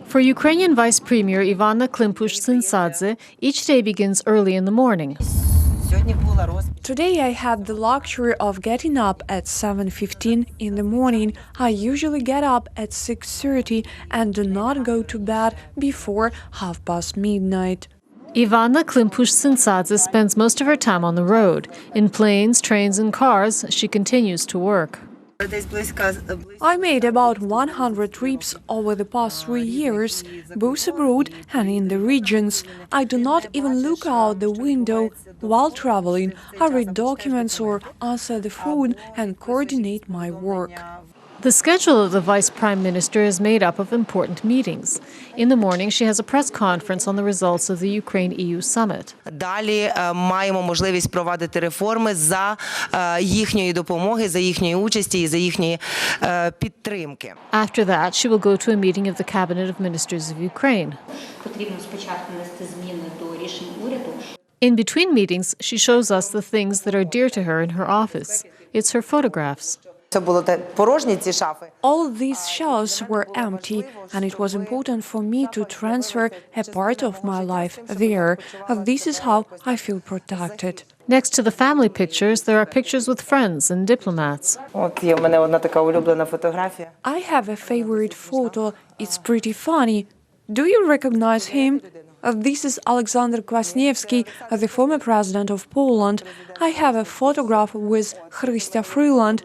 For Ukrainian Vice Premier Ivanna-Klympush Tsyntsadze, each day begins early in the morning. Today I had the luxury of getting up at 7:15 in the morning. I usually get up at 6:30 and do not go to bed before midnight. Ivanna-Klympush Tsyntsadze spends most of her time on the road. In planes, trains and cars, she continues to work. I made about 100 trips over the past 3 years, both abroad and in the regions. I do not even look out the window while traveling. I read documents or answer the phone and coordinate my work. The schedule of the Vice Prime Minister is made up of important meetings. In the morning, she has a press conference on the results of the Ukraine-EU summit. Далі маємо можливість провадити реформи за їхньої допомоги, за їхньої участі і за їхньої підтримки. After that, she will go to a meeting of the Cabinet of Ministers of Ukraine. Потрібно спочатку внести зміни до рішень уряду. In between meetings, she shows us the things that are dear to her in her office. It's her photographs. Це було порожні ці шафи. All these shelves were empty, and it was important for me to transfer a part of my life there. This is how I feel protected. Next to the family pictures, there are pictures with friends and diplomats. От є в мене одна така улюблена фотографія. I have a favorite photo. It's pretty funny. Do you recognize him? This is Alexander Kwasniewski, the former president of Poland. I have a photograph with Chrystia Freeland.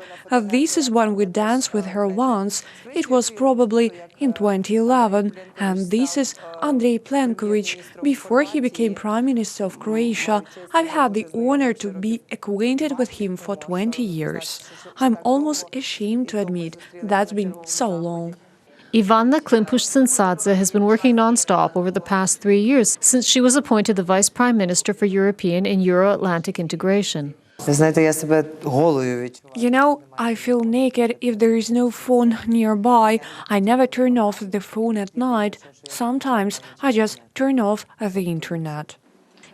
This is when we danced with her once. It was probably in 2011. And this is Andrej Plenković, before he became Prime Minister of Croatia. I've had the honor to be acquainted with him for 20 years. I'm almost ashamed to admit that's been so long. Ivanna-Klympush Tsyntsadze has been working non-stop over the past 3 years since she was appointed the Vice Prime Minister for European and Euro-Atlantic integration. Ви знаєте, я себе голою відчуваю. You know, I feel naked if there is no phone nearby. I never turn off the phone at night. Sometimes I just turn off the internet.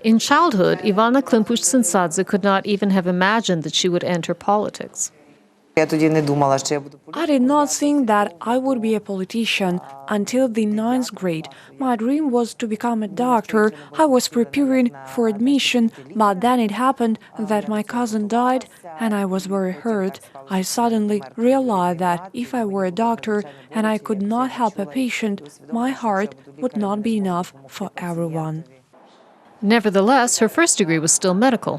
In childhood, Ivanna-Klympush Tsyntsadze could not even have imagined that she would enter politics. Я тоді не думала, що я буду I did not think that I would be a politician until the 9th grade. My dream was to become a doctor. I was preparing for admission, but then it happened that my cousin died and I was very hurt. I suddenly realized that if I were a doctor and I could not help a patient, my heart would not be enough for everyone. Nevertheless, her first degree was still medical.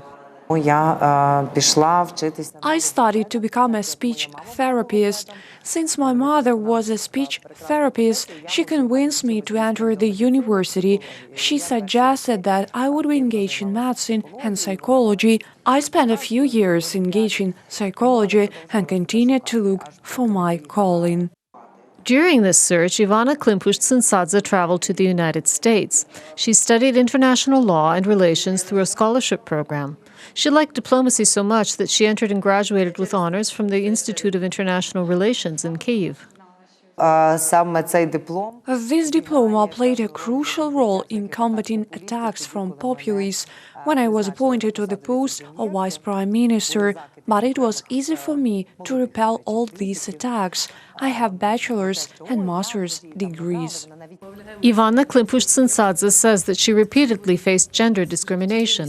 Я пішла вчитись. I studied to become a speech therapist. Since my mother was a speech therapist, she convinced me to enter the university. She suggested that I would be engaged in medicine and psychology. I spent a few years engaged in psychology and continued to look for my calling. During this search, Ivanna-Klympush Tsyntsadze traveled to the United States. She studied international law and relations through a scholarship program. She liked diplomacy so much that she entered and graduated with honors from the Institute of International Relations in Kyiv. Саме цей диплом This diploma played a crucial role in combating attacks from populists when I was appointed to the post of Vice Prime Minister, but it was easy for me to repel all these attacks. I have bachelor's and master's degrees. Ivanna-Klympush Tsyntsadze says that she repeatedly faced gender discrimination.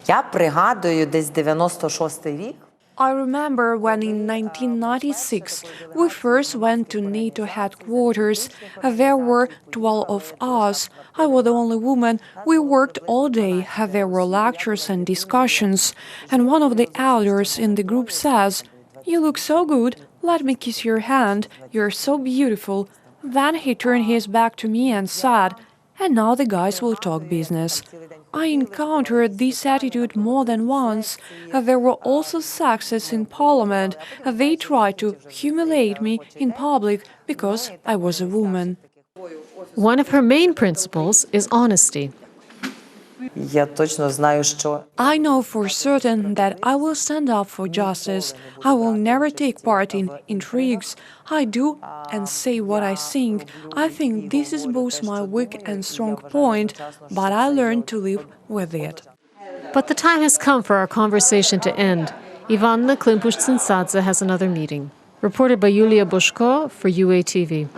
я пригадую десь 96-й рік. I remember when in 1996 we first went to NATO headquarters. There were 12 of us. I was the only woman. We worked all day. There were lectures and discussions. And one of the elders in the group says, "You look so good. Let me kiss your hand. You're so beautiful." Then he turned his back to me and said, "And now the guys will talk business." I encountered this attitude more than once. There were also successes in parliament. They tried to humiliate me in public because I was a woman. One of her main principles is honesty. Я точно знаю, що I know for certain that I will stand up for justice. I will never take part in intrigues. I do and say what I think. I think this is both my weak and strong point, but I learned to live with it. But the time has come for our conversation to end. Ivanna-Klympush Tsyntsadze has another meeting. Reported by Yulia Bushko for UATV.